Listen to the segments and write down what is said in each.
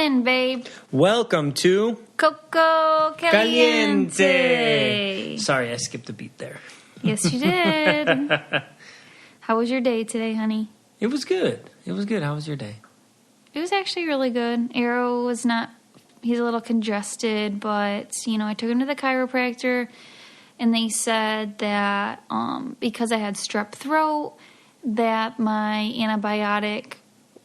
in, babe. Welcome to Coco Caliente. Sorry, I skipped a beat there. Yes, you did. How was your day today, honey? It was good. How was your day? It was actually really good. Arrow was not, he's a little congested, but, I took him to the chiropractor, and they said that because I had strep throat, that my antibiotic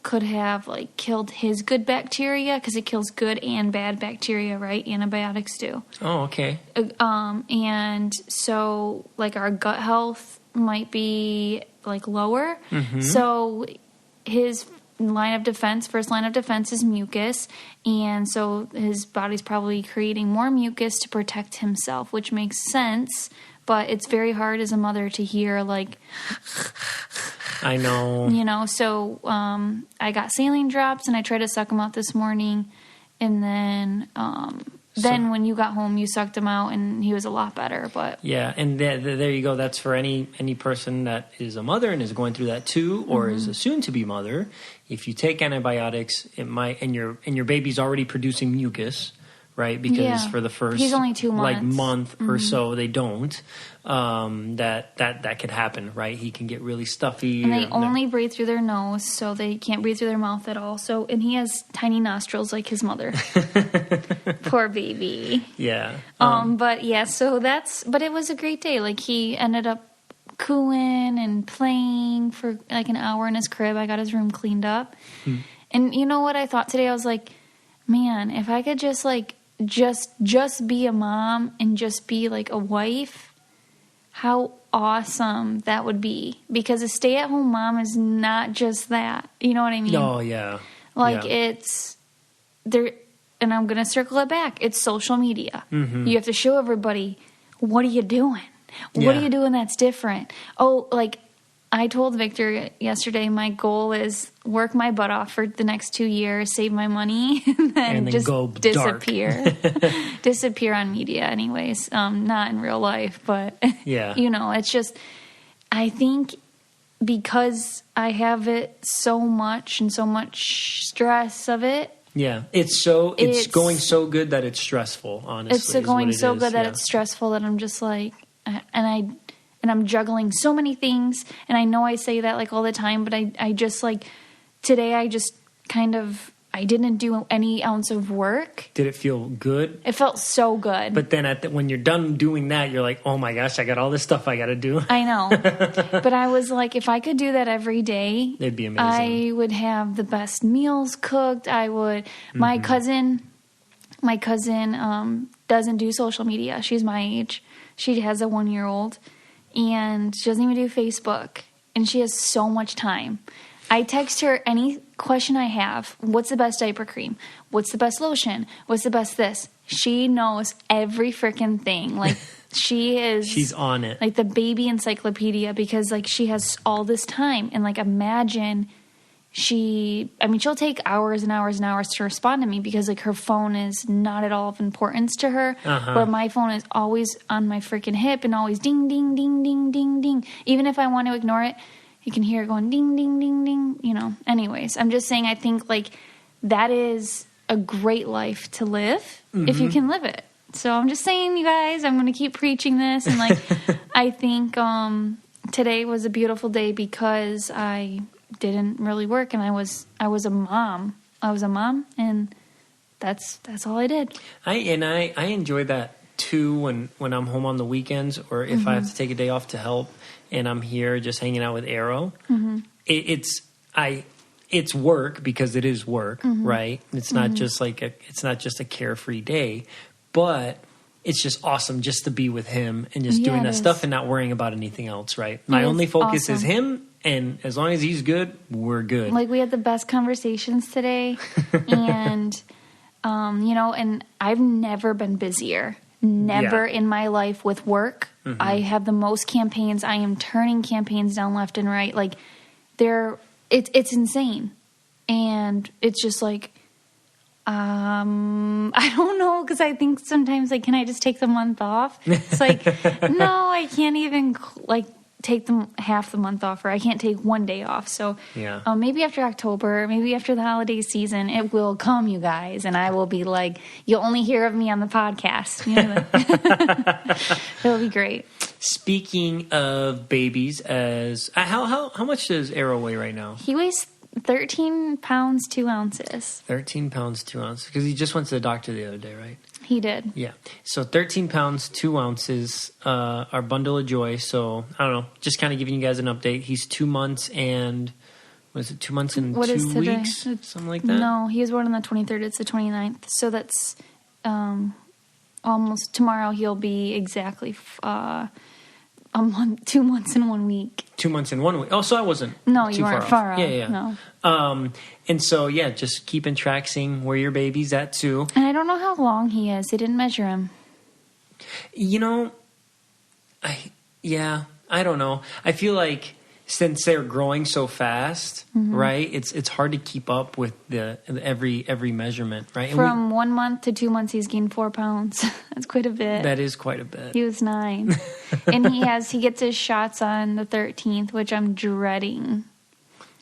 could have, killed his good bacteria, because it kills good and bad bacteria, right? Antibiotics do. Oh, okay. And so, our gut health might be, lower. Mm-hmm. So his first line of defense is mucus, and so his body's probably creating more mucus to protect himself, which makes sense, but it's very hard as a mother to hear, I know. So I got saline drops, and I tried to suck them out this morning, and then when you got home, you sucked him out, and he was a lot better. But yeah, and there you go. That's for any person that is a mother and is going through that too, or is a soon-to-be mother. If you take antibiotics, it might, and your baby's already producing mucus, right? Because for the first, he's only 2 months, month or so, they don't. That could happen, right? He can get really stuffy, and they only breathe through their nose, so they can't breathe through their mouth at all. So, and he has tiny nostrils like his mother. Poor baby. Yeah. But yeah, but it was a great day. He ended up cooing and playing for an hour in his crib. I got his room cleaned up. And you know what I thought today? I was like, man, if I could just be a mom and just be a wife, how awesome that would be. Because a stay-at-home mom is not just that. You know what I mean? Oh, yeah. It's there, and I'm going to circle it back. It's social media. Mm-hmm. You have to show everybody, what are you doing? What are you doing that's different? Oh, I told Victor yesterday, my goal is work my butt off for the next 2 years, save my money, and then just go disappear. Disappear on media anyways. Not in real life, but, it's just, I think because I have it so much and so much stress of it. Yeah, it's going so good that it's stressful, honestly. It's going so good that it's stressful that I'm just and I'm juggling so many things, and I know I say that all the time, but I just today I just I didn't do any ounce of work. Did it feel good? It felt so good. But then when you're done doing that, you're like, oh my gosh, I got all this stuff I got to do. I know. But I was if I could do that every day, it'd be amazing. I would have the best meals cooked. I would. My cousin doesn't do social media. She's my age. She has a 1-year-old. And she doesn't even do Facebook. And she has so much time. I text her any question I have. What's the best diaper cream? What's the best lotion? What's the best this? She knows every freaking thing. She's on it. The baby encyclopedia, because she has all this time. And imagine she'll take hours and hours and hours to respond to me, because her phone is not at all of importance to her. Where my phone is always on my freaking hip and always ding, ding, ding, ding, ding, ding. Even if I want to ignore it, you can hear it going ding, ding, ding, ding. Anyways, I'm just saying, I think that is a great life to live if you can live it. So I'm just saying, you guys, I'm going to keep preaching this. And I think today was a beautiful day because I didn't really work, and I was a mom. And that's all I did. I enjoy that too when I'm home on the weekends, or if I have to take a day off to help and I'm here just hanging out with Arrow. It's work, because it is work, right? It's not just it's not just a carefree day, but it's just awesome just to be with him and just doing that stuff and not worrying about anything else, right? My only focus is him. And as long as he's good, we're good. We had the best conversations today. And, and I've never been busier. Never in my life with work. I have the most campaigns. I am turning campaigns down left and right. It's insane. And it's just I don't know, because I think sometimes, can I just take the month off? It's no, I can't even, take them half the month off, or I can't take one day off. So yeah. Maybe after October, maybe after the holiday season, it will come, you guys, and I will be like, you'll only hear of me on the podcast. You know, it'll be great. Speaking of babies, how much does Arrow weigh right now? He weighs 13 pounds 2 ounces. 13 pounds 2 ounces, because he just went to the doctor the other day, right? He did. Yeah. So 13 pounds 2 ounces, our bundle of joy. So I don't know, just kind of giving you guys an update. He's 2 months and what is it? 2 months and 2 weeks, something like that. No, he was born on the 23rd. It's the 29th. So that's almost tomorrow. He'll be exactly a month, 2 months and 1 week. 2 months and 1 week. Oh, so I wasn't. No, too you weren't far off. Yeah. No. And so just keeping track, seeing where your baby's at too. And I don't know how long he is. They didn't measure him. You know, I don't know. I feel like since they're growing so fast, right? It's hard to keep up with the every measurement, right? And from 1 month to 2 months, he's gained 4 pounds. That's quite a bit. That is quite a bit. He was 9, and he gets his shots on the 13th, which I'm dreading.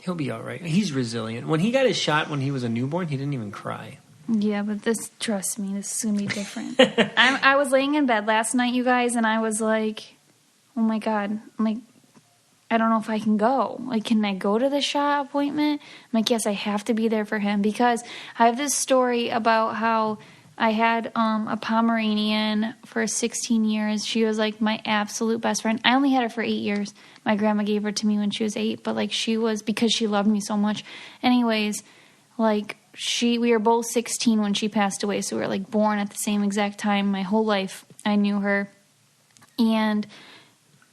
He'll be all right. He's resilient. When he got his shot when he was a newborn, he didn't even cry. Yeah, but trust me, this is gonna be different. I was laying in bed last night, you guys, and I was like, oh my God, I'm like, I don't know if I can go. Like, can I go to the shot appointment? I'm like, yes, I have to be there for him, because I have this story about how I had a Pomeranian for 16 years. She was like my absolute best friend. I only had her for 8 years. My grandma gave her to me when she was 8, but like she was, because she loved me so much. Anyways, like we were both 16 when she passed away, so we were like born at the same exact time. My whole life I knew her, and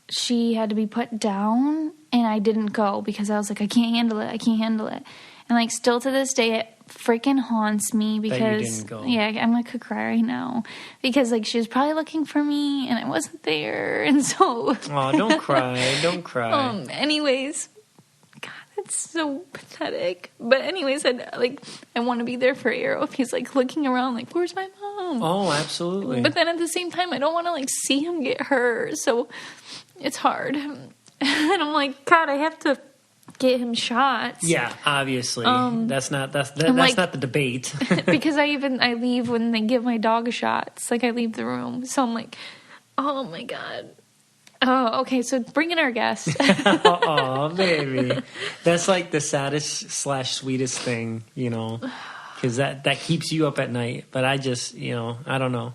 she had to be put down, and I didn't go because I was like, I can't handle it. And like still to this day, it freaking haunts me because that you didn't go. Yeah, I'm like could cry right now because like she was probably looking for me and I wasn't there, and so oh, don't cry. Anyways, God, that's so pathetic. But anyways, I want to be there for Arrow if he's like looking around like, where's my mom? Oh, absolutely. But then at the same time, I don't want to like see him get hurt, so it's hard. And I'm like, God, I have to get him shots. Yeah, obviously. That's not the debate. Because I leave when they give my dog shots. Like I leave the room. So I'm like, oh my God. Oh, okay. So bring in our guest. Oh, baby. That's like the saddest / sweetest thing, you know, because that keeps you up at night. But I just, I don't know.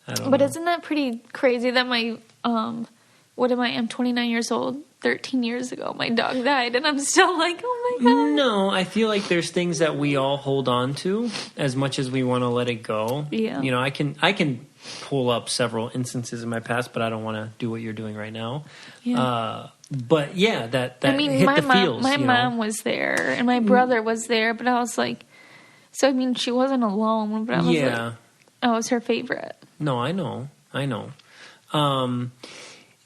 But isn't that pretty crazy that my, I'm 29 years old. 13 years ago, my dog died, and I'm still like, oh my God. No, I feel like there's things that we all hold on to as much as we want to let it go. Yeah. I can pull up several instances in my past, but I don't want to do what you're doing right now. Yeah. But yeah, that hit my the feels. My mom was there, and my brother was there, but I was like, so I mean, she wasn't alone, but I was like, I was her favorite. No, I know.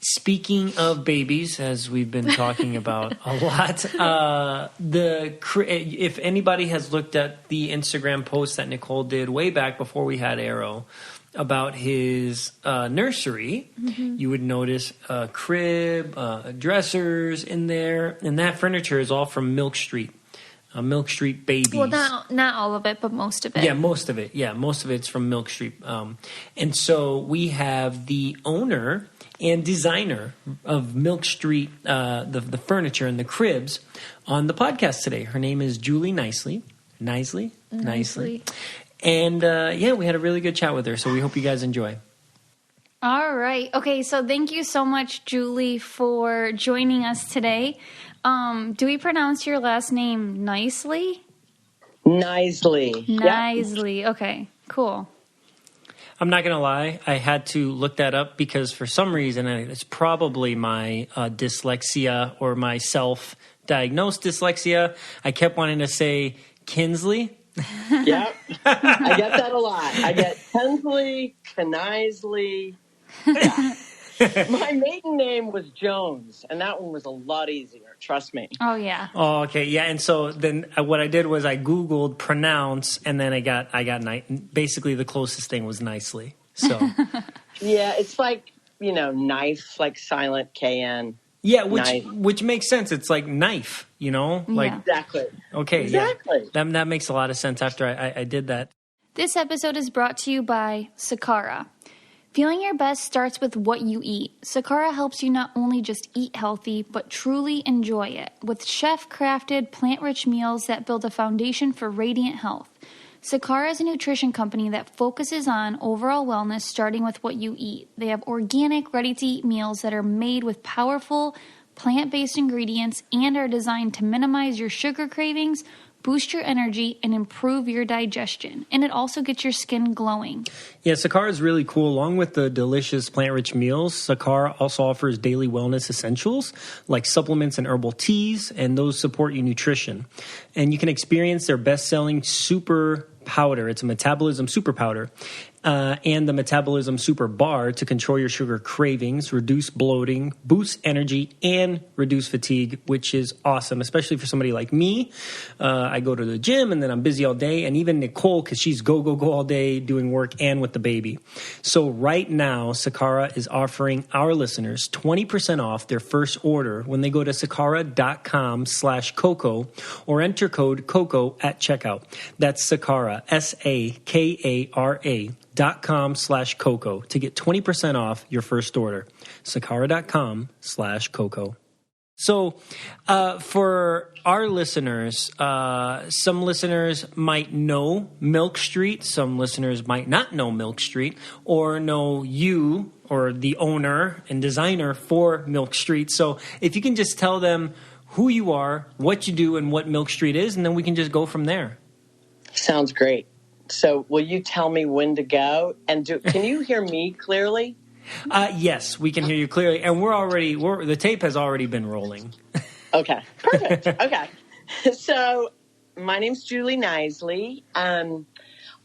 Speaking of babies, as we've been talking about a lot, if anybody has looked at the Instagram post that Nicole did way back before we had Arrow about his nursery, you would notice a crib, dressers in there, and that furniture is all from Milk Street. Milk Street Babies. Well, not all of it, but most of it. Yeah, most of it. Yeah, most of it's from Milk Street. And so we have the owner and designer of Milk Street, the furniture and the cribs, on the podcast today. Her name is Julie Knisley. Knisley. And we had a really good chat with her, so we hope you guys enjoy. All right. Okay, so thank you so much, Julie, for joining us today. Do we pronounce your last name Nicely? Knisley. Knisley. Yep. Okay, cool. I'm not going to lie. I had to look that up because for some reason, it's probably my dyslexia or my self-diagnosed dyslexia. I kept wanting to say Kinsley. Yeah, I get that a lot. I get Kinsley, Knisley. Yeah. My maiden name was Jones, and that one was a lot easier. Trust me. Oh, yeah. Oh, okay. Yeah, and so then what I did was I Googled pronounce, and then I got basically the closest thing was Nicely. So yeah, it's like, knife, like silent KN. Yeah, which makes sense. It's like knife, you know? Like Exactly. Okay, exactly. Yeah. That makes a lot of sense after I did that. This episode is brought to you by Sakara. Feeling your best starts with what you eat. Sakara helps you not only just eat healthy, but truly enjoy it with chef-crafted, plant-rich meals that build a foundation for radiant health. Sakara is a nutrition company that focuses on overall wellness starting with what you eat. They have organic, ready-to-eat meals that are made with powerful, plant-based ingredients and are designed to minimize your sugar cravings, boost your energy, and improve your digestion. And it also gets your skin glowing. Yeah, Sakara is really cool. Along with the delicious plant-rich meals, Sakara also offers daily wellness essentials like supplements and herbal teas, and those support your nutrition. And you can experience their best-selling super powder. It's a metabolism super powder. And the metabolism super bar to control your sugar cravings, reduce bloating, boost energy, and reduce fatigue, which is awesome, especially for somebody like me. I go to the gym and then I'm busy all day, and even Nicole, because she's go all day doing work and with the baby. So right now, Sakara is offering our listeners 20% off their first order when they go to sakara.com/Coco or enter code Coco at checkout. That's Sakara, SAKARA.com/Coco to get 20% off your first order. Sakara.com/Coco. So for our listeners, some listeners might know Milk Street. Some listeners might not know Milk Street or know you or the owner and designer for Milk Street. So if you can just tell them who you are, what you do, and what Milk Street is, and then we can just go from there. Sounds great. So will you tell me when to go? And can you hear me clearly? Yes, we can hear you clearly. And the tape has already been rolling. Okay, perfect. Okay. So my name's Julie Knisley.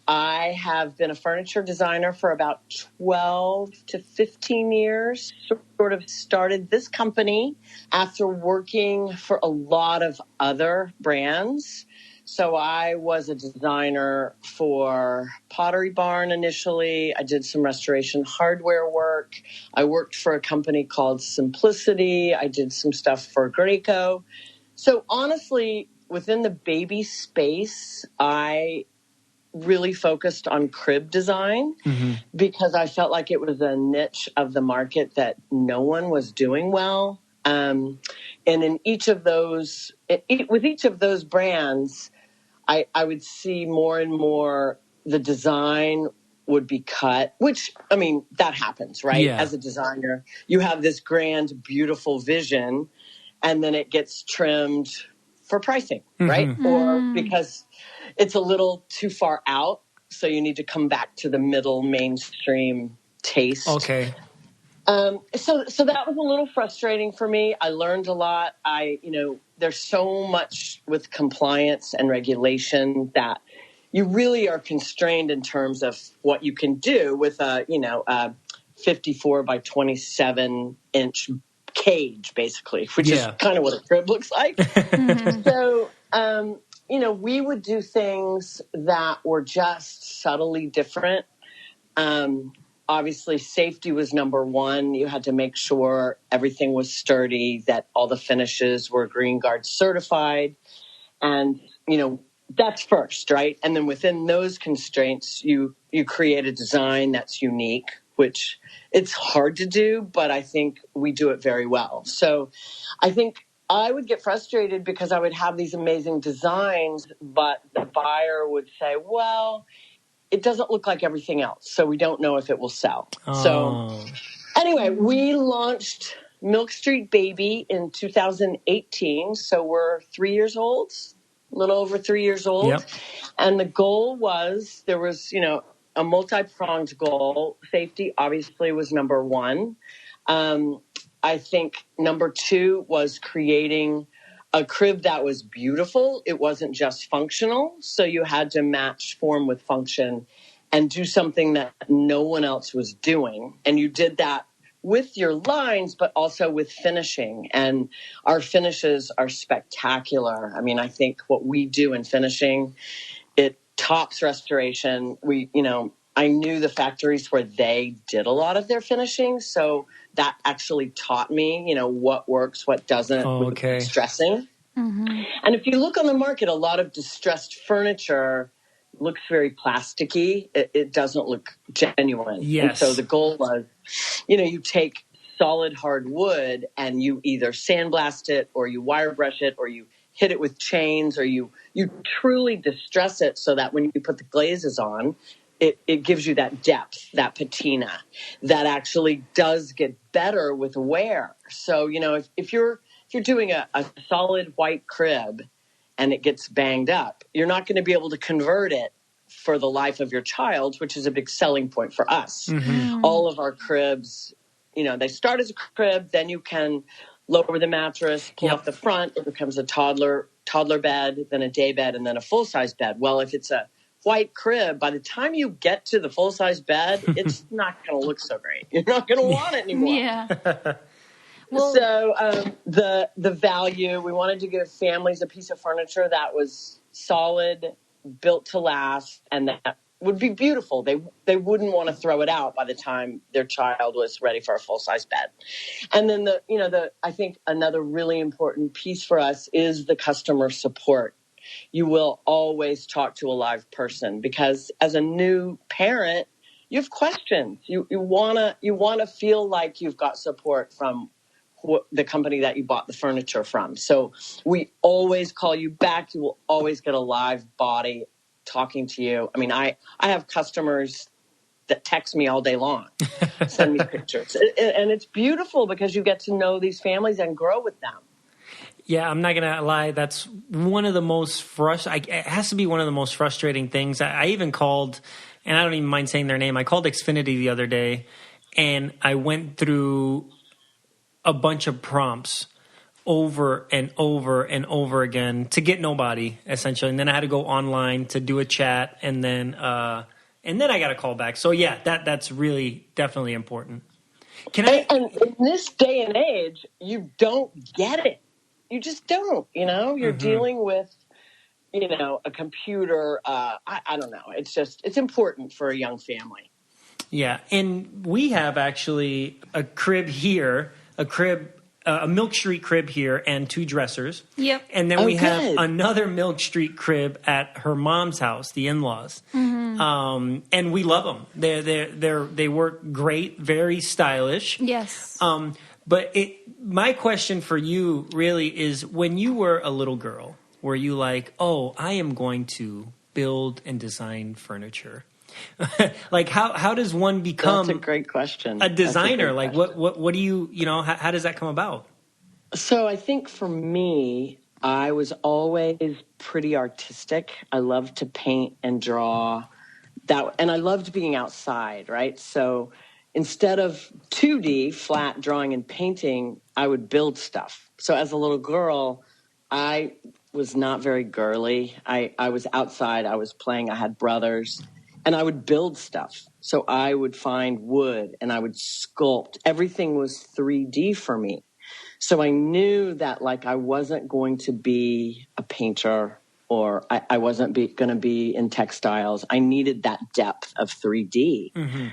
I have been a furniture designer for about 12 to 15 years. Sort of started this company after working for a lot of other brands. So I was a designer for Pottery Barn initially. I did some restoration hardware work. I worked for a company called Simplicity. I did some stuff for Coco. So honestly, within the baby space, I really focused on crib design because I felt like it was a niche of the market that no one was doing well. And in each of those, with each of those brands, I would see more and more the design would be cut, which, I mean, that happens, right? Yeah. As a designer, you have this grand, beautiful vision, and then it gets trimmed for pricing, right? Or because it's a little too far out, so you need to come back to the middle mainstream taste. Okay. So that was a little frustrating for me. I learned a lot. There's so much with compliance and regulation that you really are constrained in terms of what you can do with a 54 by 27 inch cage, basically, which is kind of what a crib looks like. So, we would do things that were just subtly different. Obviously, safety was number one. You had to make sure everything was sturdy, that all the finishes were Green Guard certified. And, that's first, right? And then within those constraints, you create a design that's unique, which it's hard to do, but I think we do it very well. So I think I would get frustrated because I would have these amazing designs, but the buyer would say, well, it doesn't look like everything else, so we don't know if it will sell. Oh. So anyway, we launched Milk Street Baby in 2018, so we're 3 years old, a little over 3 years old. Yep. And the goal was, there was, a multi-pronged goal. Safety obviously was number one. I think number two was creating a crib that was beautiful. It wasn't just functional. So you had to match form with function and do something that no one else was doing. And you did that with your lines, but also with finishing. And our finishes are spectacular. I mean, I think what we do in finishing, it tops restoration. I knew the factories where they did a lot of their finishing. So that actually taught me, what works, what doesn't with distressing. Mm-hmm. And if you look on the market, a lot of distressed furniture looks very plasticky. It doesn't look genuine. Yes. And so the goal was, you take solid hard wood and you either sandblast it or you wire brush it or you hit it with chains or you truly distress it so that when you put the glazes on, it gives you that depth, that patina that actually does get better with wear. So, if you're doing a solid white crib and it gets banged up, you're not going to be able to convert it for the life of your child, which is a big selling point for us. Mm-hmm. All of our cribs, they start as a crib, then you can lower the mattress, pull off the front, it becomes a toddler bed, then a day bed, and then a full-size bed. Well, if it's a white crib, by the time you get to the full-size bed, it's not going to look so great. You're not going to want it anymore. Yeah. Well, so the value, we wanted to give families a piece of furniture that was solid, built to last, and that would be beautiful. They wouldn't want to throw it out by the time their child was ready for a full-size bed. And then I think another really important piece for us is the customer support. You will always talk to a live person because as a new parent, you have questions. You wanna feel like you've got support from the company that you bought the furniture from. So we always call you back. You will always get a live body talking to you. I mean, I have customers that text me all day long, send me pictures. And it's beautiful because you get to know these families and grow with them. Yeah, I'm not going to lie. That's one of the most it has to be one of the most frustrating things. I even called, and I don't even mind saying their name. I called Xfinity the other day, and I went through a bunch of prompts over and over and over again to get nobody, essentially. And then I had to go online to do a chat, and then I got a call back. So yeah, that's really definitely important. And in this day and age, you don't get it. You just don't, you're dealing with, a computer. I don't know. It's important for a young family. Yeah. And we have actually a crib here, a Milk Street crib here and 2 dressers. Yep. And then we have another Milk Street crib at her mom's house, the in-laws. Mm-hmm. And we love them. They work great, very stylish. Yes. But my question for you really is, when you were a little girl, were you like, oh, I am going to build and design furniture? Like, how does one become That's a great question. A designer? Like, what do you how does that come about? So I think for me, I was always pretty artistic. I loved to paint and draw and I loved being outside, right? So instead of 2D flat drawing and painting, I would build stuff. So as a little girl, I was not very girly. I was outside. I was playing. I had brothers. And I would build stuff. So I would find wood and I would sculpt. Everything was 3D for me. So I knew that I wasn't going to be a painter or I wasn't going to be in textiles. I needed that depth of 3D. Mm-hmm.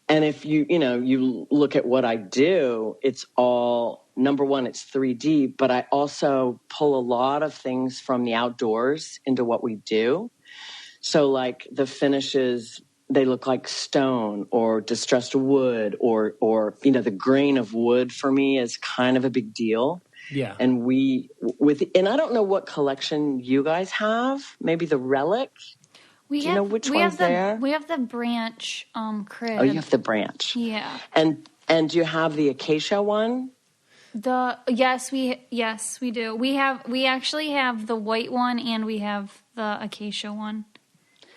And if you look at what I do, it's all, number one, it's 3D, but I also pull a lot of things from the outdoors into what we do. So the finishes, they look like stone or distressed wood or the grain of wood for me is kind of a big deal. Yeah. And and I don't know what collection you guys have, maybe the Relic. Do you know which one's there? We have the branch crib. Oh, you have the branch. Yeah. And you have the acacia one? Yes, we do. We actually have the white one and we have the acacia one.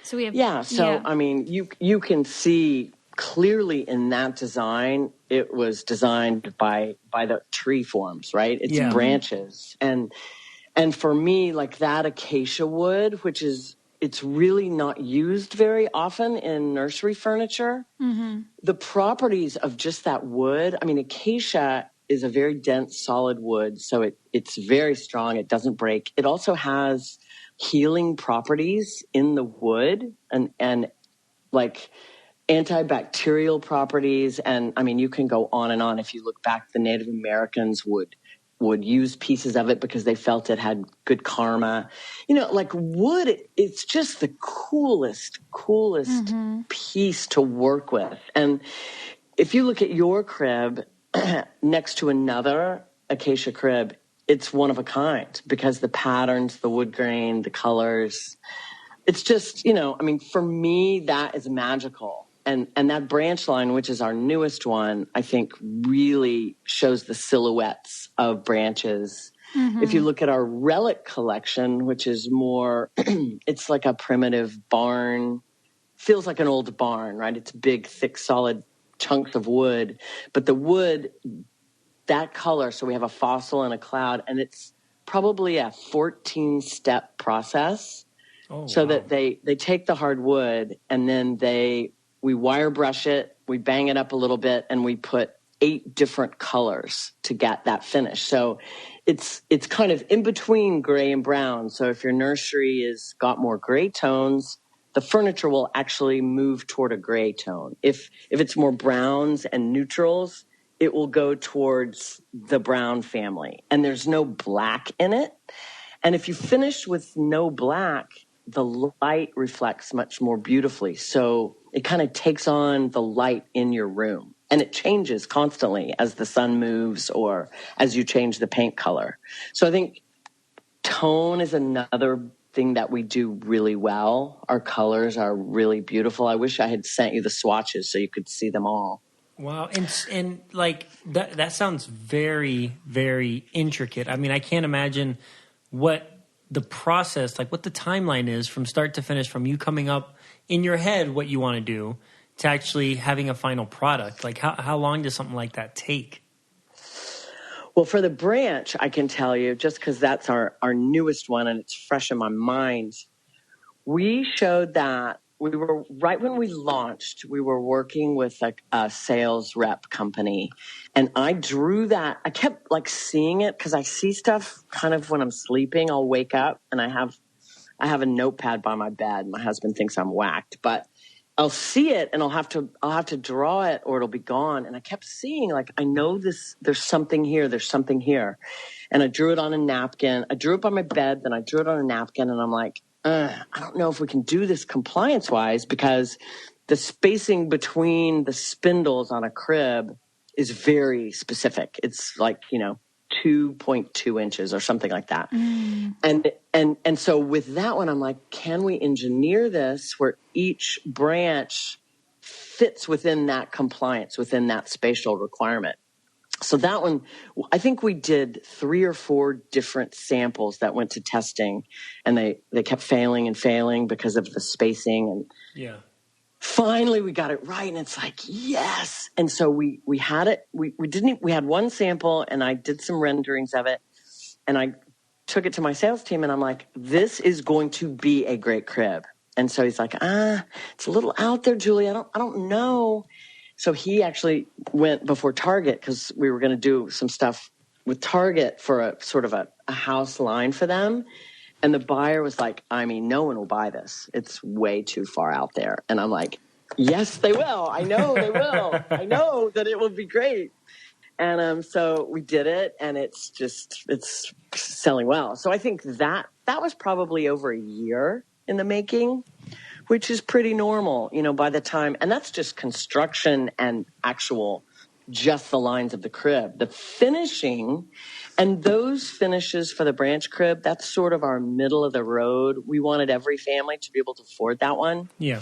So we have I mean, you can see clearly in that design, it was designed by the tree forms, right? It's branches. And for me, that acacia wood, which is, it's really not used very often in nursery furniture. Mm-hmm. The properties of just that wood, I mean, acacia is a very dense, solid wood, so it's very strong. It doesn't break. It also has healing properties in the wood, and antibacterial properties. And I mean, you can go on and on. If you look back, the Native Americans would use pieces of it because they felt it had good karma. You know, like wood, it's just the coolest piece to work with. And if you look at your crib next to another acacia crib, it's one of a kind because the patterns, the wood grain, the colors, it's just, you know, I mean, for me, that is magical. And that branch line, which is our newest one, I think really shows the silhouettes of branches. If you look at our relic collection, which is more, it's like a primitive barn, feels like an old barn, right? It's big, thick, solid chunks of wood. But the wood, that color, so we have a fossil and a cloud, and it's probably a 14-step process. So that they take the hardwood and then we wire brush it, we bang it up a little bit, and we put 8 different colors to get that finish. So it's kind of in between gray and brown. So if your nursery has got more gray tones, the furniture will actually move toward a gray tone. If it's more browns and neutrals, it will go towards the brown family. And there's no black in it. And if you finish with no black, the light reflects much more beautifully. So it kind of takes on the light in your room. And it changes constantly as the sun moves or as you change the paint color. So I think tone is another thing that we do really well. Our colors are really beautiful. I wish I had sent you the swatches so you could see them all. Wow. And like that sounds very, very intricate. I mean, I can't imagine what the process, like what the timeline is from start to finish, from you coming up in your head what you want to do to actually having a final product. Like how long does something like that take? Well, for the branch, I can tell you, just because that's our newest one and it's fresh in my mind, we showed that we were, right when we launched, we were working with a sales rep company. And I drew that. I kept like seeing it because I see stuff kind of when I'm sleeping. I'll wake up and I have a notepad by my bed. My husband thinks I'm whacked, but I'll see it and I'll have to draw it or it'll be gone. And I kept seeing, like, I know this, there's something here. There's something here. And I drew it on a napkin. I drew it by my bed. Then I drew it on a napkin and I'm like, I don't know if we can do this compliance-wise because the spacing between the spindles on a crib is very specific. It's like, 2.2 inches or something like that. And so with that one, I'm like, can we engineer this where each branch fits within that compliance, within that spatial requirement? So that one, I think we did 3 or 4 different samples that went to testing, and they kept failing and failing because of the spacing. And finally we got it right, and it's like, yes. And so we had it. We had one sample, and I did some renderings of it, and I took it to my sales team, and I'm like, this is going to be a great crib. And so he's like, it's a little out there, Julie. I don't know. So he actually went before Target because we were going to do some stuff with Target for a sort of a house line for them. And the buyer was like, I mean, no one will buy this. It's way too far out there. And I'm like, yes, they will. I know they will. I know that it will be great. And so we did it, and it's selling well. So I think that was probably over a year in the making, which is pretty normal, by the time. And that's just construction and actual, just the lines of the crib. The finishing, and those finishes for the branch crib, that's sort of our middle of the road. We wanted every family to be able to afford that one. Yeah.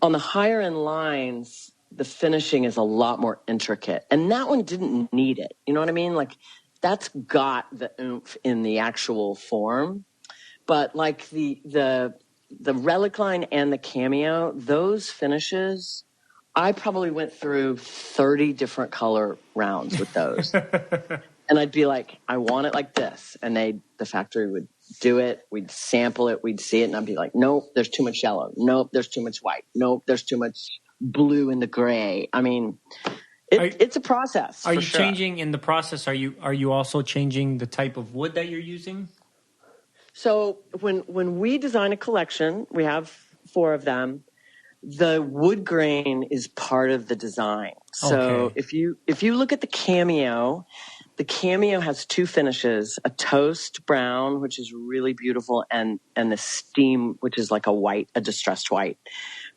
On the higher end lines, the finishing is a lot more intricate. And that one didn't need it. You know what I mean? Like, that's got the oomph in the actual form. But like the relic line and the cameo, those finishes, I probably went through 30 different color rounds with those. And I'd be like, I want it like this. And the factory would do it. We'd sample it. We'd see it. And I'd be like, nope, there's too much yellow. Nope, there's too much white. Nope, there's too much blue in the gray. I mean, it's a process. Are you changing in the process? Are you also changing the type of wood that you're using? So when we design a collection, we have 4 of them. The wood grain is part of the design. So if you look at the Cameo has two finishes, a toast brown, which is really beautiful, and the steam, which is like a distressed white.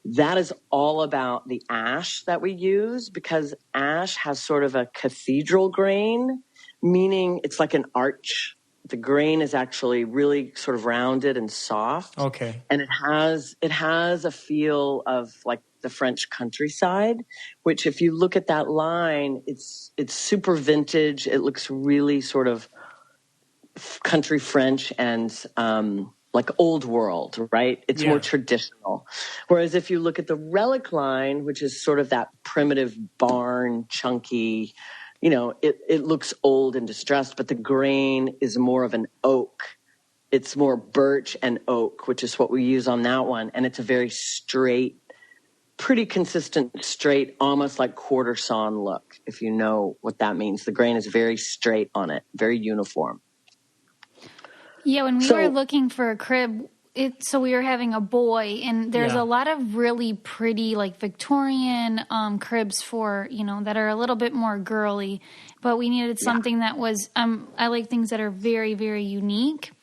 That is all about the ash that we use, because ash has sort of a cathedral grain, meaning it's like an arch. The grain is actually really sort of rounded and soft. Okay. And it has a feel of like the French countryside, which if you look at that line, it's super vintage. It looks really sort of country French and like old world, right? It's more traditional. Whereas if you look at the Relic line, which is sort of that primitive barn, chunky, it looks old and distressed, but the grain is more of an oak. It's more birch and oak, which is what we use on that one. And it's a very straight, pretty consistent, straight, almost like quarter sawn look, if you know what that means. The grain is very straight on it, very uniform. Yeah, when we were looking for a crib, so we were having a boy, and there's a lot of really pretty, like Victorian cribs for, that are a little bit more girly, but we needed something that was, I like things that are very, very unique.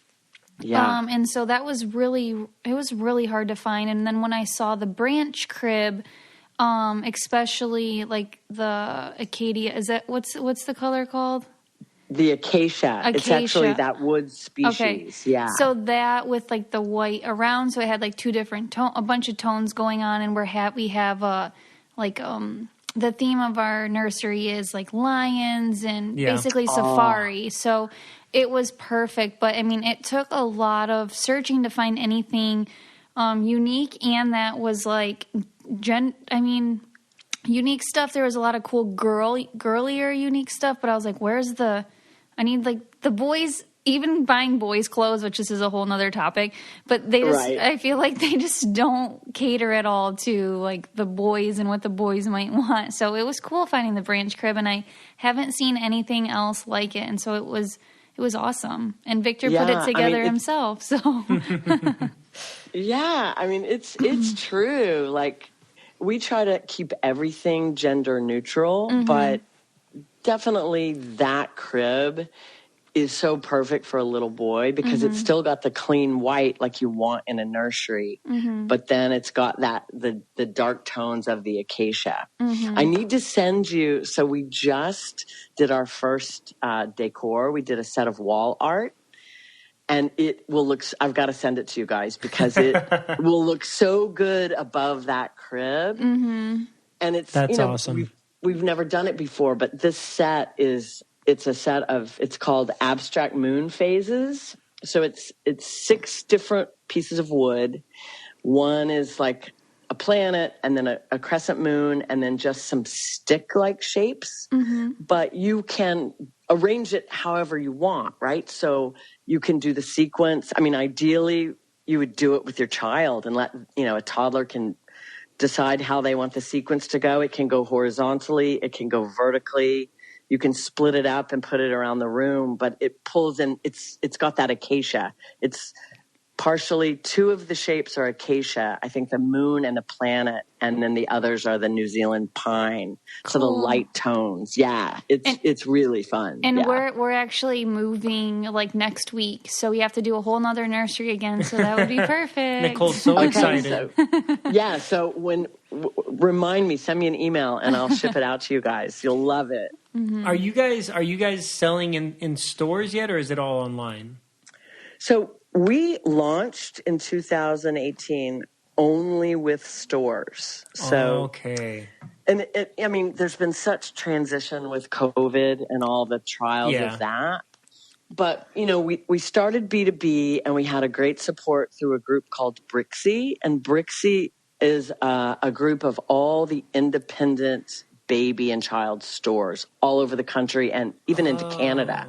Yeah. And so it was really hard to find. And then when I saw the branch crib, especially like the Acacia, what's the color called? The acacia. It's actually that wood species. Okay. Yeah. So that with like the white around, so it had like two different a bunch of tones going on, and we have the theme of our nursery is like lions and basically safari. So it was perfect, but I mean, it took a lot of searching to find anything unique, and that was like unique stuff. There was a lot of cool girlier unique stuff, but I was like, I need like the boys, even buying boys clothes, which this is a whole nother topic, but I feel like they just don't cater at all to like the boys and what the boys might want. So it was cool finding the branch crib, and I haven't seen anything else like it. And so it was awesome. And Victor put it together himself. So yeah, I mean, it's true. Like, we try to keep everything gender neutral, but definitely that crib is so perfect for a little boy because it's still got the clean white like you want in a nursery, but then it's got the dark tones of the acacia. I need to send you, so we just did our first decor. We did a set of wall art. And it will look, I've got to send it to you guys because it will look so good above that crib. And that's awesome. We've never done it before, but this set it's called Abstract Moon Phases. So it's 6 different pieces of wood. One is like a planet, and then a crescent moon, and then just some stick-like shapes. But you can arrange it however you want, right? So you can do the sequence. I mean, ideally, you would do it with your child and let, a toddler can decide how they want the sequence to go. It can go horizontally. It can go vertically. You can split it up and put it around the room, but it pulls in. It's got that acacia. It's partially 2 of the shapes are acacia. I think the moon and the planet, and then the others are the New Zealand pine. Cool. So the light tones. Yeah, it's really fun. And we're actually moving like next week, so we have to do a whole nother nursery again. So that would be perfect. Nicole's so excited. So remind me, send me an email, and I'll ship it out to you guys. You'll love it. Are you guys selling in stores yet, or is it all online? So we launched in 2018 only with stores. So okay. And there's been such transition with COVID and all the trials of that. But, we started B2B, and we had a great support through a group called Brixie. And Brixie is a group of all the independent baby and child stores all over the country and even into Canada.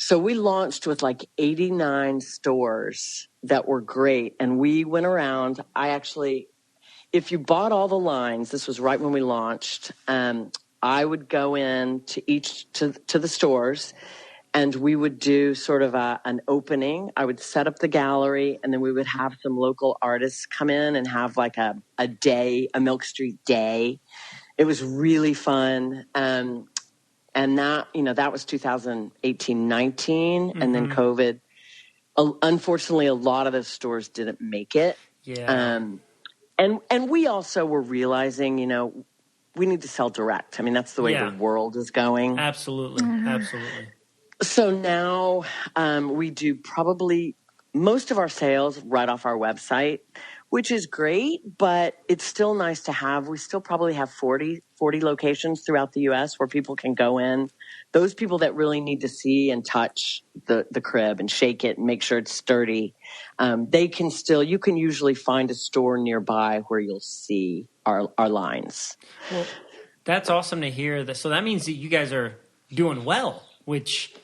So we launched with like 89 stores that were great. And we went around. If you bought all the lines, this was right when we launched, I would go in to the stores, and we would do sort of an opening. I would set up the gallery, and then we would have some local artists come in and have like a Milk Street day. It was really fun. And that, that was 2018, 19, and then COVID. Unfortunately, a lot of the stores didn't make it. Yeah. And we also were realizing, we need to sell direct. I mean, that's the way the world is going. Absolutely. Absolutely. So now we do probably most of our sales right off our website, which is great, but it's still nice to have. We still probably have 40 locations throughout the U.S. where people can go in. Those people that really need to see and touch the crib and shake it and make sure it's sturdy, you can usually find a store nearby where you'll see our lines. Well, that's awesome to hear. So that means that you guys are doing well, which,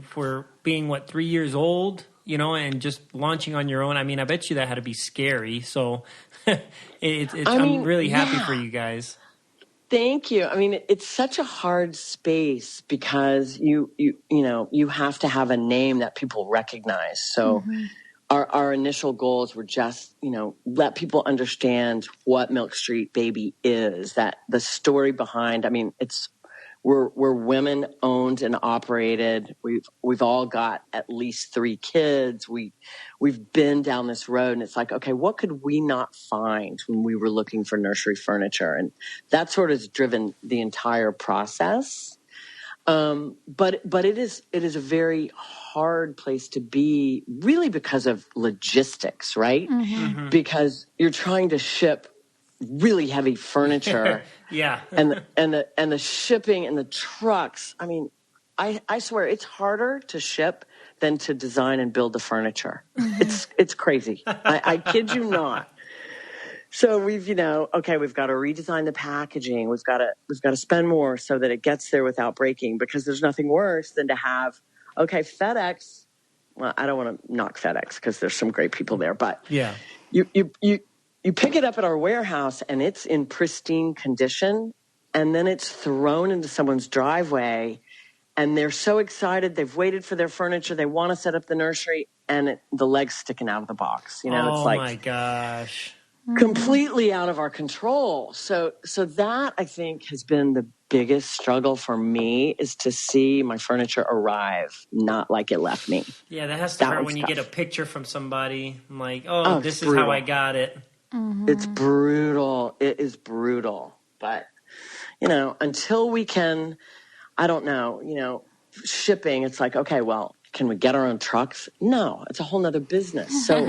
for being, 3 years old, and just launching on your own. I mean, I bet you that had to be scary. So I'm really happy for you guys. Thank you. I mean, it's such a hard space because you have to have a name that people recognize. So our initial goals were just, let people understand what Milk Street Baby is, that the story behind, we're women owned and operated. We've all got at least 3 kids. We've been down this road, and it's like, okay, what could we not find when we were looking for nursery furniture? And that sort of has driven the entire process. But it is a very hard place to be, really because of logistics, right? Because you're trying to ship really heavy furniture. Yeah. and the shipping and the trucks. I mean, I swear it's harder to ship than to design and build the furniture. It's crazy. I kid you not. So we've got to redesign the packaging. We've got to spend more so that it gets there without breaking, because there's nothing worse than to have, FedEx. Well, I don't want to knock FedEx because there's some great people there, but yeah, you pick it up at our warehouse and it's in pristine condition, and then it's thrown into someone's driveway, and they're so excited. They've waited for their furniture. They want to set up the nursery, and the leg's sticking out of the box. It's like, my gosh, completely out of our control. So that, I think, has been the biggest struggle for me, is to see my furniture arrive not like it left me. Yeah, that has to hurt when you get a picture from somebody. I'm like, this is brutal. how I got it. It's brutal. It is brutal. But, until we can, I don't know, shipping, it's like, okay, well, can we get our own trucks? No, it's a whole nother business. So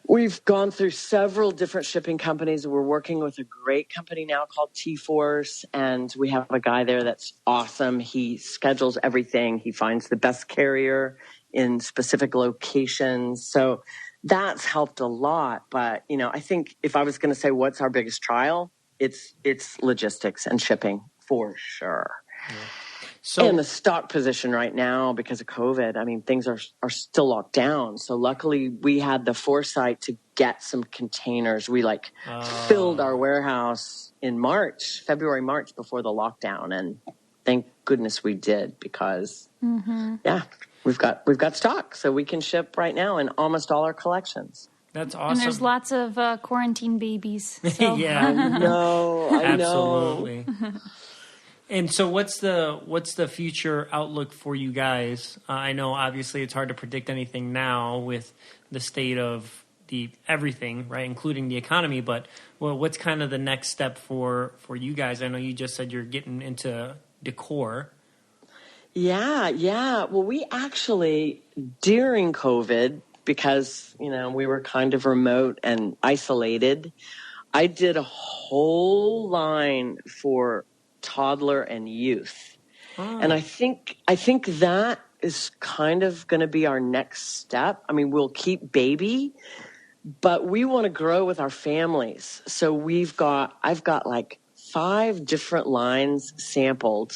we've gone through several different shipping companies. We're working with a great company now called T-Force, and we have a guy there that's awesome. He schedules everything. He finds the best carrier in specific locations. So that's helped a lot. But, I think if I was going to say what's our biggest trial, it's logistics and shipping for sure. Yeah. So, and the stock position right now, because of COVID, things are still locked down. So luckily we had the foresight to get some containers. We filled our warehouse in February, March, before the lockdown. And thank goodness we did, because we've got stock, so we can ship right now in almost all our collections. That's awesome. And there's lots of quarantine babies. So. Yeah, I know. Absolutely. And so what's the future outlook for you guys? I know obviously it's hard to predict anything now with the state of everything, right, including the economy, but what's kind of the next step for you guys? I know you just said you're getting into decor. Yeah. Well, we actually, during COVID, because, we were kind of remote and isolated, I did a whole line for toddler and youth. And I think that is kind of going to be our next step. We'll keep baby, but we want to grow with our families. So I've got like 5 different lines sampled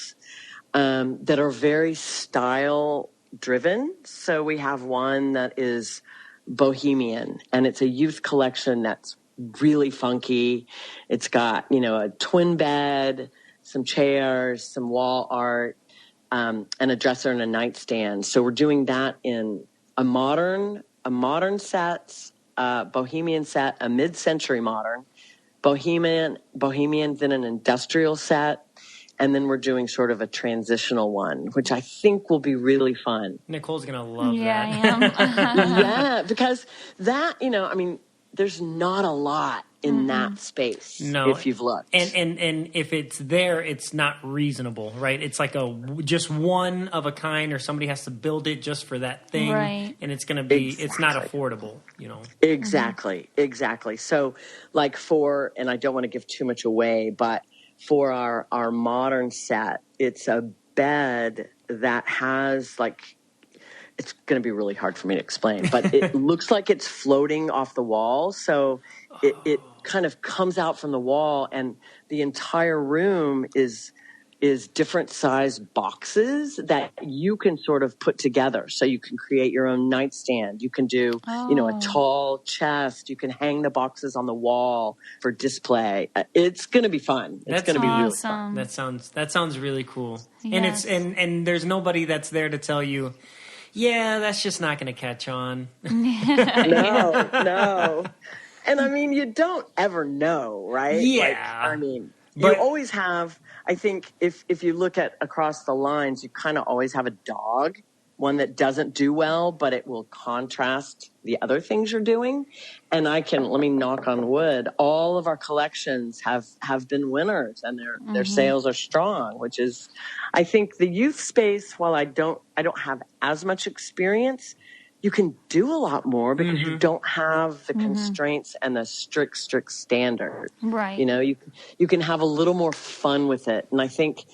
that are very style driven. So we have one that is bohemian, and it's a youth collection that's really funky. It's got, a twin bed, some chairs, some wall art. and a dresser and a nightstand. So we're doing that in a modern set, bohemian set, a mid-century modern, bohemian, then an industrial set, and then we're doing sort of a transitional one, which I think will be really fun. Nicole's gonna love Yeah, that. I am. Yeah, because that, there's not a lot in that space. No, if you've looked, and if it's there, it's not reasonable, right? It's like just one of a kind, or somebody has to build it just for that thing, Right. and it's gonna be it's not affordable, Exactly. So, like and I don't want to give too much away, but for our modern set, it's a bed that has it's going to be really hard for me to explain, but it looks like it's floating off the wall. So it kind of comes out from the wall, and the entire room is different size boxes that you can sort of put together. So you can create your own nightstand. You can do, a tall chest. You can hang the boxes on the wall for display. It's going to be fun. It's going to be really fun. That sounds really cool. Yes. And there's nobody that's there to tell you, yeah, that's just not going to catch on. No. And you don't ever know, right? Yeah. You always have, I think if you look at across the lines, you kind of always have a dog, one that doesn't do well, but it will contrast the other things you're doing. And let me knock on wood, all of our collections have been winners, and their sales are strong, which is, I think the youth space, while I don't have as much experience, you can do a lot more because you don't have the constraints and the strict standard. Right. You can have a little more fun with it. And I think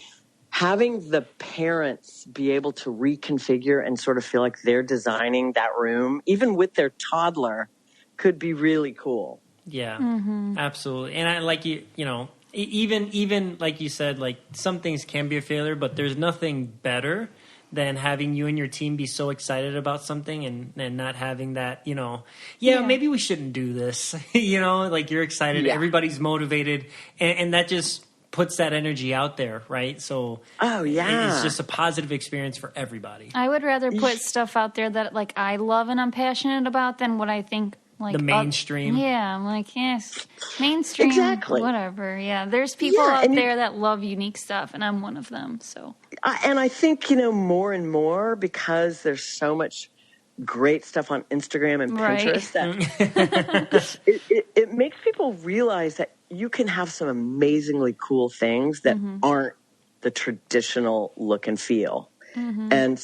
having the parents be able to reconfigure and sort of feel like they're designing that room, even with their toddler, could be really cool. Yeah, absolutely. And I like even like you said, like some things can be a failure, but there's nothing better than having you and your team be so excited about something and not having that, maybe we shouldn't do this, like you're excited, everybody's motivated, and that just puts that energy out there, right? So it's just a positive experience for everybody. I would rather put stuff out there that I love and I'm passionate about than what I think the mainstream. I'm like, yes, mainstream, exactly. Whatever. Yeah, there's people out there that love unique stuff, and I'm one of them. So, and I think more and more, because there's so much great stuff on Instagram and Pinterest, that it makes people realize that you can have some amazingly cool things that aren't the traditional look and feel. And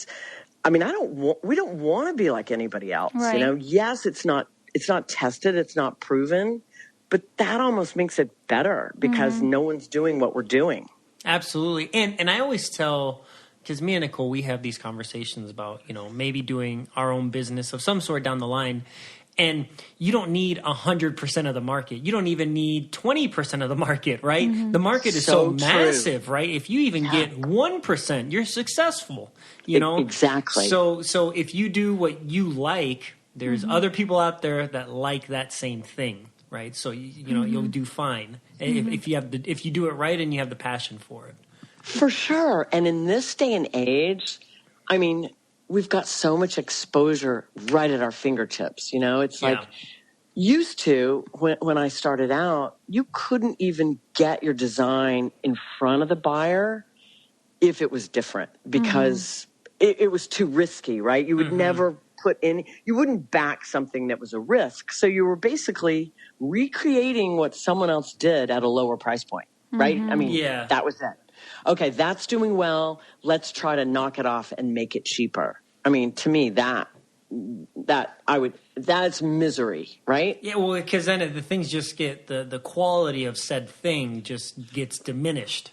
we don't want to be like anybody else. Right. Yes, it's not tested, it's not proven, but that almost makes it better because no one's doing what we're doing. Absolutely. And I always tell, because me and Nicole, we have these conversations about, maybe doing our own business of some sort down the line. And you don't need 100% of the market. You don't even need 20% of the market, right? The market is so massive, right? If you even get 1%, you're successful, Exactly. So if you do what you like, there's other people out there that like that same thing, right? So you'll do fine if you do it right and you have the passion for it. For sure. And in this day and age, we've got so much exposure right at our fingertips. It's like used to when I started out, you couldn't even get your design in front of the buyer if it was different because it was too risky, right? You would never you wouldn't back something that was a risk. So you were basically recreating what someone else did at a lower price point, right? That was it. Okay, that's doing well. Let's try to knock it off and make it cheaper. To me, that's misery, right? Yeah, well, because then the things just get, the quality of said thing just gets diminished.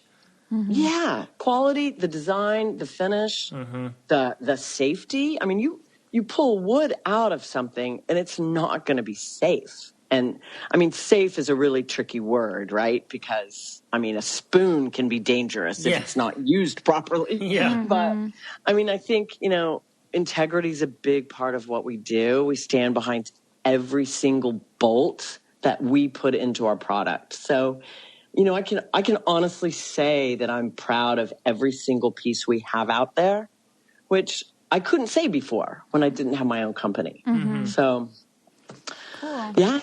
Yeah, quality, the design, the finish, the safety. You pull wood out of something and it's not going to be safe. And safe is a really tricky word, right? Because a spoon can be dangerous if it's not used properly. Yeah. But I think, integrity is a big part of what we do. We stand behind every single bolt that we put into our product. So I can honestly say that I'm proud of every single piece we have out there, which I couldn't say before when I didn't have my own company. So, Cool. yeah,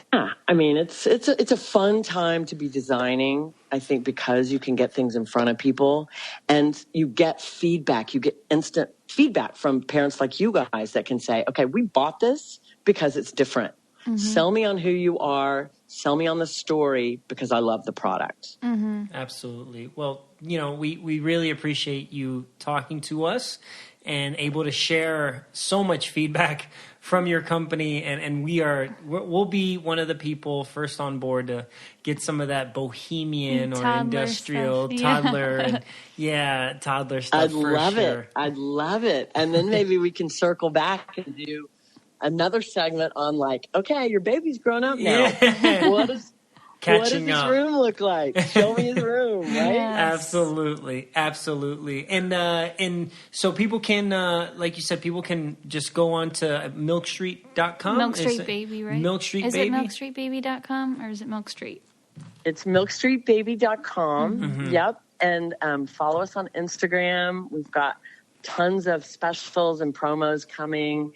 I mean, it's a fun time to be designing, I think, because you can get things in front of people and you get feedback. You get instant feedback from parents like you guys that can say, okay, we bought this because it's different. Sell me on who you are. Sell me on the story because I love the product. Absolutely. Well, we really appreciate you talking to us and able to share so much feedback from your company. And we'll be one of the people first on board to get some of that bohemian or industrial stuff. toddler toddler stuff. I'd love it. And then maybe we can circle back and do another segment on okay, your baby's grown up now. Yeah. What does his room look like? Show me his room, right? Yes. Absolutely. And so people can, like you said, people can just go on to milkstreet.com. Milk Street Baby, right? Milk Street Is Baby? it milkstreetbaby.com or is it Milk Street? It's milkstreetbaby.com. Yep. And follow us on Instagram. We've got tons of specials and promos coming.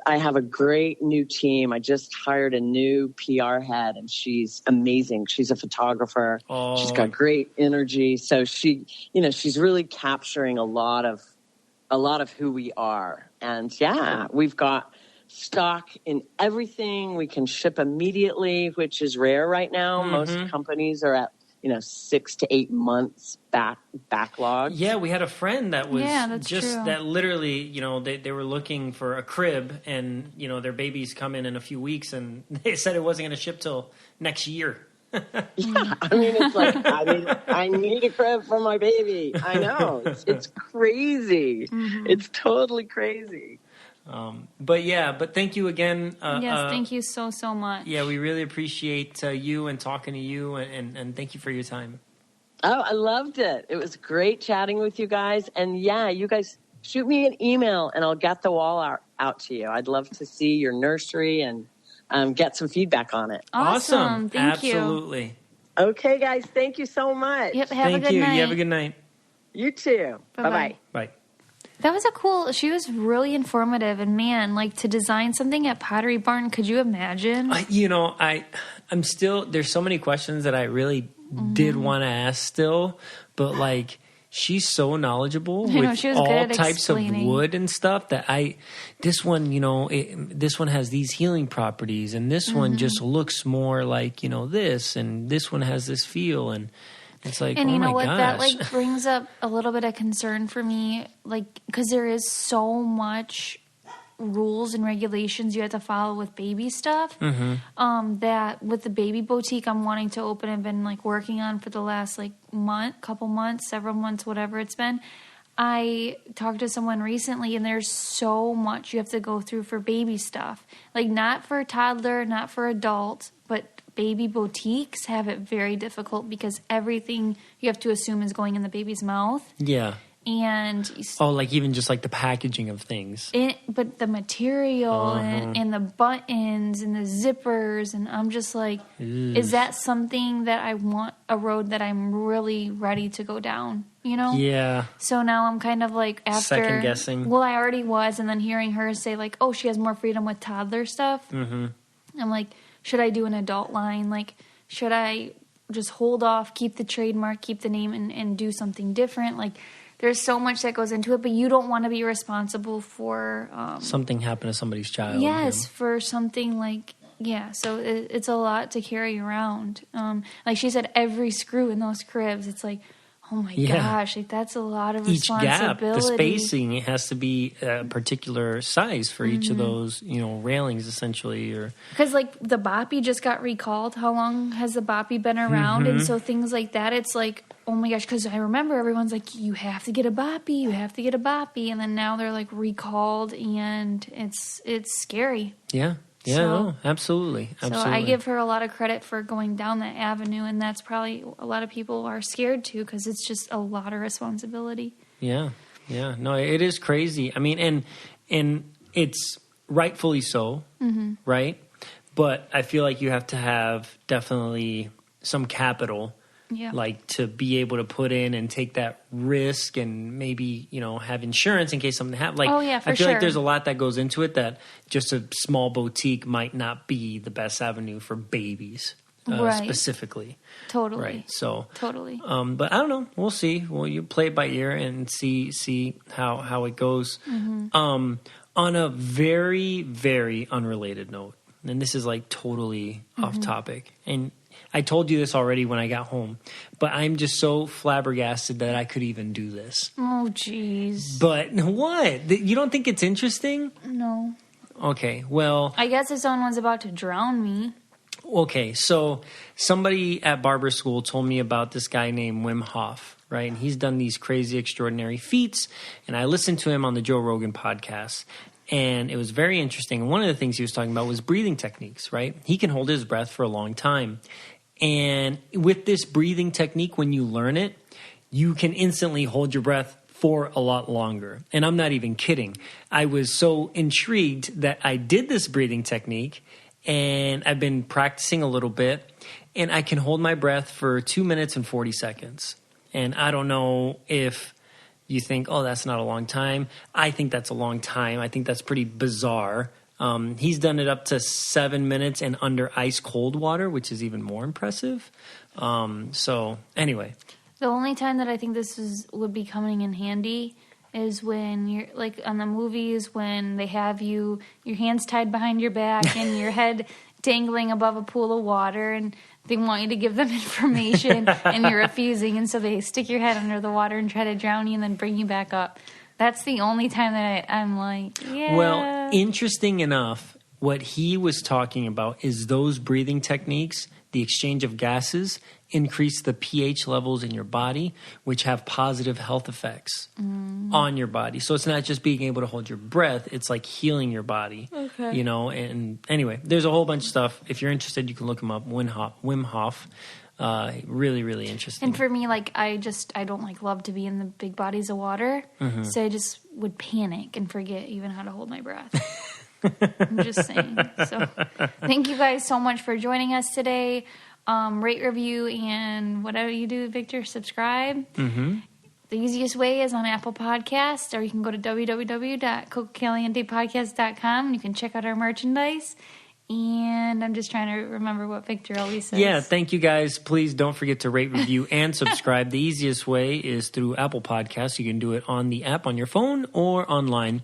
I have a great new team. I just hired a new PR head and she's amazing. She's a photographer. Oh. She's got great energy. So she's really capturing a lot of who we are. And we've got stock in everything. We can ship immediately, which is rare right now. Most companies are at 6 to 8 months backlog. Yeah, we had a friend that was true. That literally, they were looking for a crib and, their baby's coming in a few weeks and they said it wasn't going to ship till next year. Yeah, I mean, it's I need a crib for my baby. I know. It's crazy. It's totally crazy. But thank you again. Yes, thank you so much. Yeah, we really appreciate you and talking to you, and thank you for your time. Oh, I loved it. It was great chatting with you guys. And you guys shoot me an email and I'll get the wall out to you. I'd love to see your nursery and get some feedback on it. Awesome. Thank you. Absolutely. Okay, guys. Thank you so much. Yep, have a good night. You have a good night. You too. Bye-bye. Bye. That was she was really informative, and man, to design something at Pottery Barn, could you imagine? I'm still, there's so many questions that I really did want to ask still, but she's so knowledgeable with all types of wood and stuff that this one has these healing properties and this one just looks more like, this, and this one has this feel, and it's and you know what, gosh. That brings up a little bit of concern for me, because there is so much rules and regulations you have to follow with baby stuff. That with the baby boutique I'm wanting to open and been working on for the last several months, whatever it's been. I talked to someone recently, and there's so much you have to go through for baby stuff. Not for toddler, not for adult, but baby boutiques have it very difficult because everything you have to assume is going in the baby's mouth. Yeah. And even just the packaging of things. But the material and the buttons and the zippers, and I'm just is that something that I want, a road that I'm really ready to go down? Yeah. So now I'm kind of after second guessing. Well, I already was, and then hearing her say she has more freedom with toddler stuff. I'm should I do an adult line? Should I just hold off, keep the trademark, keep the name, and do something different? There's so much that goes into it, but you don't want to be responsible for something happen to somebody's child. Yes, for something so it's a lot to carry around. She said, every screw in those cribs, it's oh my gosh, that's a lot of responsibility. Each gap, the spacing, it has to be a particular size for each of those, railings essentially. Or because the boppy just got recalled. How long has the boppy been around? And so things like that, it's oh my gosh, because I remember everyone's you have to get a boppy, and then now they're recalled, and it's scary. Yeah. Yeah, no, absolutely. So I give her a lot of credit for going down that avenue, and that's probably a lot of people are scared to, because it's just a lot of responsibility. Yeah. No, it is crazy. I mean, and it's rightfully so, right? But I feel you have to have definitely some capital Yeah. Like to be able to put in and take that risk and maybe, have insurance in case something happens. Like, oh, yeah, for I feel sure. like there's a lot that goes into it that just a small boutique might not be the best avenue for babies specifically. Totally. Right. So totally. But I don't know. We'll see. Well, you play it by ear and see how it goes. Mm-hmm. On a very, very unrelated note, and this is like totally off topic, and I told you this already when I got home, but I'm just so flabbergasted that I could even do this. Oh, jeez. But what? You don't think it's interesting? No. Okay, well... I guess if someone's about to drown me. Okay, so somebody at barber school told me about this guy named Wim Hof, right? And he's done these crazy, extraordinary feats, and I listened to him on the Joe Rogan podcast, and it was very interesting. And one of the things he was talking about was breathing techniques, right? He can hold his breath for a long time. And with this breathing technique, when you learn it, you can instantly hold your breath for a lot longer. And I'm not even kidding. I was so intrigued that I did this breathing technique, and I've been practicing a little bit, and I can hold my breath for 2 minutes and 40 seconds. And I don't know if you think, oh, that's not a long time. I think that's a long time. I think that's pretty bizarre. He's done it up to 7 minutes and under ice cold water, which is even more impressive. So anyway. The only time that I think would be coming in handy is when you're like on the movies when they have your hands tied behind your back and your head dangling above a pool of water, and they want you to give them information and you're refusing, and so they stick your head under the water and try to drown you and then bring you back up. That's the only time that I'm like, yeah. Well, interesting enough, what he was talking about is those breathing techniques, the exchange of gases, increase the pH levels in your body, which have positive health effects on your body. So it's not just being able to hold your breath, it's like healing your body. Okay. And anyway, there's a whole bunch of stuff. If you're interested, you can look him up, Wim Hof. Really, really interesting. And for me, like, I don't love to be in the big bodies of water, so I just would panic and forget even how to hold my breath. I'm just saying. So thank you guys so much for joining us today. Rate, review, and whatever you do, Victor, subscribe. The easiest way is on Apple Podcasts, or you can go to www.cococalientepodcast.com and you can check out our merchandise. And I'm just trying to remember what Victor always says. Yeah, thank you guys. Please don't forget to rate, review, and subscribe. The easiest way is through Apple Podcasts. You can do it on the app on your phone or online.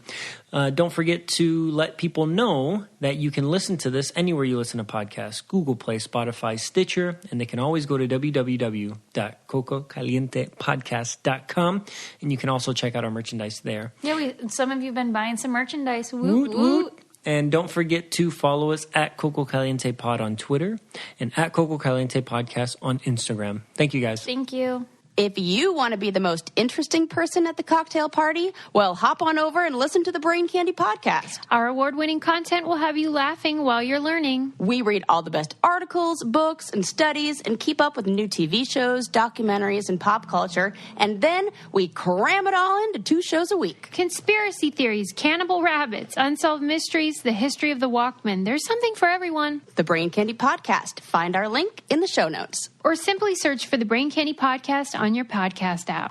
Don't forget to let people know that you can listen to this anywhere you listen to podcasts. Google Play, Spotify, Stitcher, and they can always go to www.cococalientepodcast.com, and you can also check out our merchandise there. Yeah, some of you have been buying some merchandise. Woot, Woot, woot. woot. And don't forget to follow us at Coco Caliente Pod on Twitter and at Coco Caliente Podcast on Instagram. Thank you, guys. Thank you. If you want to be the most interesting person at the cocktail party, well, hop on over and listen to the Brain Candy Podcast. Our award-winning content will have you laughing while you're learning. We read all the best articles, books, and studies and keep up with new TV shows, documentaries, and pop culture. And then we cram it all into 2 shows a week. Conspiracy theories, cannibal rabbits, unsolved mysteries, the history of the Walkman. There's something for everyone. The Brain Candy Podcast. Find our link in the show notes. Or simply search for the Brain Candy Podcast on your podcast app.